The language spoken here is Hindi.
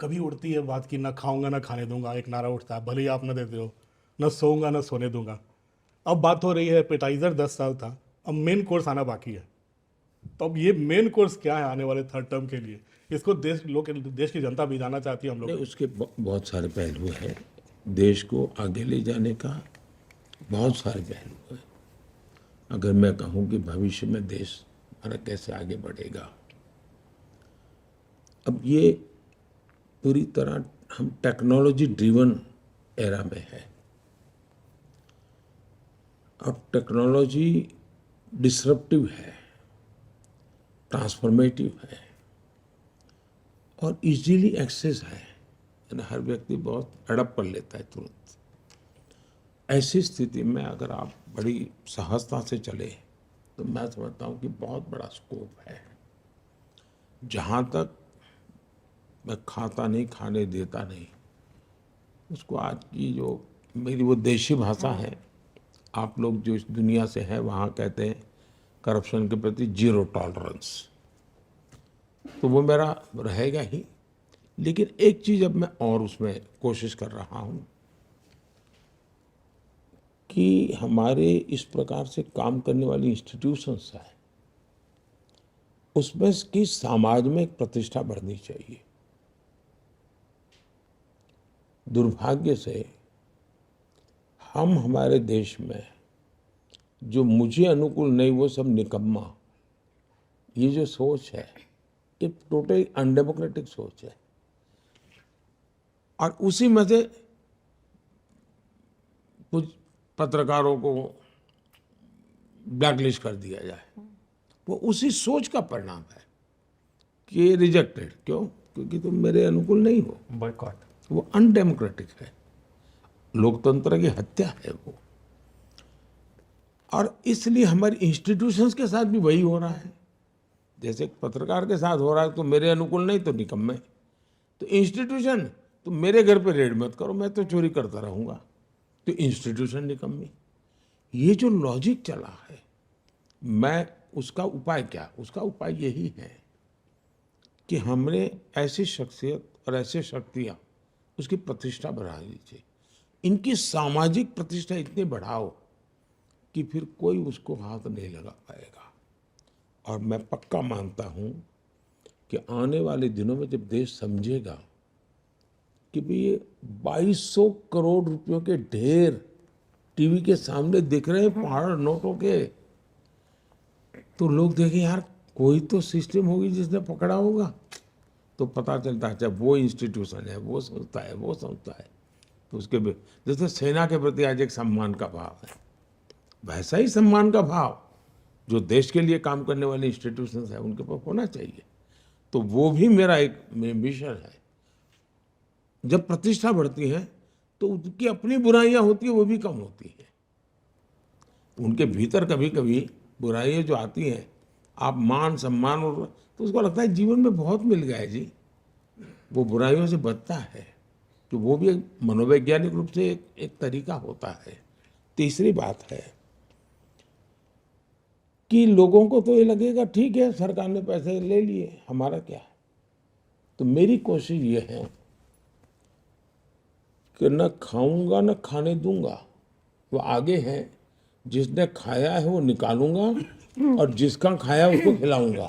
कभी उड़ती है बात की, ना खाऊंगा ना खाने दूंगा, एक नारा उठता है, भले ही आप ना देते हो, ना सोऊंगा ना सोने दूंगा। अब बात हो रही है एपेटाइजर 10 साल था, अब मेन कोर्स आना बाकी है। तो अब ये मेन कोर्स क्या है आने वाले थर्ड टर्म के लिए, इसको देश की जनता भी जानना चाहती है हम लोग। नहीं, उसके बहुत सारे पहलू हैं। देश को आगे ले जाने का बहुत सारे पहलू हैं। अगर मैं कहूँ कि भविष्य में देश हमारा कैसे आगे बढ़ेगा, अब ये पूरी तरह हम टेक्नोलॉजी ड्रिवन एरा में है। अब टेक्नोलॉजी डिसरप्टिव है, ट्रांसफॉर्मेटिव है और इजीली एक्सेस है, यानी हर व्यक्ति बहुत अडप्ट कर लेता है तुरंत। ऐसी स्थिति में अगर आप बड़ी सहजता से चले तो मैं समझता हूँ कि बहुत बड़ा स्कोप है। जहाँ तक मैं खाता नहीं, खाने देता नहीं, उसको आज की जो मेरी वो देशी भाषा है, आप लोग जो इस दुनिया से हैं वहाँ कहते हैं करप्शन के प्रति जीरो टॉलरेंस, तो वो मेरा रहेगा ही। लेकिन एक चीज़ अब मैं और उसमें कोशिश कर रहा हूँ कि हमारे इस प्रकार से काम करने वाली इंस्टीट्यूशंस हैं, उसमें की समाज में एक प्रतिष्ठा बढ़नी चाहिए। दुर्भाग्य से हम हमारे देश में जो मुझे अनुकूल नहीं वो सब निकम्मा, ये जो सोच है ये टोटली अनडेमोक्रेटिक सोच है। और उसी में से कुछ पत्रकारों को ब्लैकलिस्ट कर दिया जाए, वो उसी सोच का परिणाम है कि रिजेक्टेड। क्यों? क्योंकि तुम मेरे अनुकूल नहीं हो। बॉयकॉट। वो अनडेमोक्रेटिक है, लोकतंत्र की हत्या है वो। और इसलिए हमारी इंस्टीट्यूशंस के साथ भी वही हो रहा है। जैसे एक पत्रकार के साथ हो रहा है, तो मेरे अनुकूल नहीं तो निकम्मे। तो इंस्टीट्यूशन, तो मेरे घर पे रेड मत करो, मैं तो चोरी करता रहूंगा, तो इंस्टीट्यूशन निकम्मी। ये जो लॉजिक चला है, मैं उसका उपाय क्या? उसका उपाय यही है कि हमने ऐसी शख्सियत और ऐसे शक्तियाँ उसकी प्रतिष्ठा बढ़ा दीजिए। इनकी सामाजिक प्रतिष्ठा इतनी बढ़ाओ कि फिर कोई उसको हाथ नहीं लगा पाएगा। और मैं पक्का मानता हूँ कि आने वाले दिनों में जब देश समझेगा कि भाई ये 2200 करोड़ रुपयों के ढेर टीवी के सामने दिख रहे हैं पहाड़ नोटों के, तो लोग देखें यार कोई तो सिस्टम होगी जिसने पकड़ा होगा। तो पता चलता है अच्छा वो इंस्टीट्यूशन है, वो संस्था है, वो संस्था है। तो उसके जैसे सेना के प्रति आज एक सम्मान का भाव है, वैसा ही सम्मान का भाव जो देश के लिए काम करने वाले इंस्टीट्यूशंस है उनके पास होना चाहिए। तो वो भी मेरा एक मिशन है। जब प्रतिष्ठा बढ़ती है तो उनकी अपनी बुराइयां होती है वो भी कम होती है। उनके भीतर कभी कभी बुराइयां जो आती हैं, आप मान सम्मान और तो उसको लगता है जीवन में बहुत मिल गया है जी, वो बुराइयों से बचता है। तो वो भी एक मनोवैज्ञानिक रूप से एक तरीका होता है। तीसरी बात है कि लोगों को तो ये लगेगा ठीक है सरकार ने पैसे ले लिए, हमारा क्या। तो मेरी कोशिश ये है कि न खाऊंगा न खाने दूंगा, वो आगे है। जिसने खाया है वो निकालूंगा और जिसका खाया उसको खिलाऊंगा।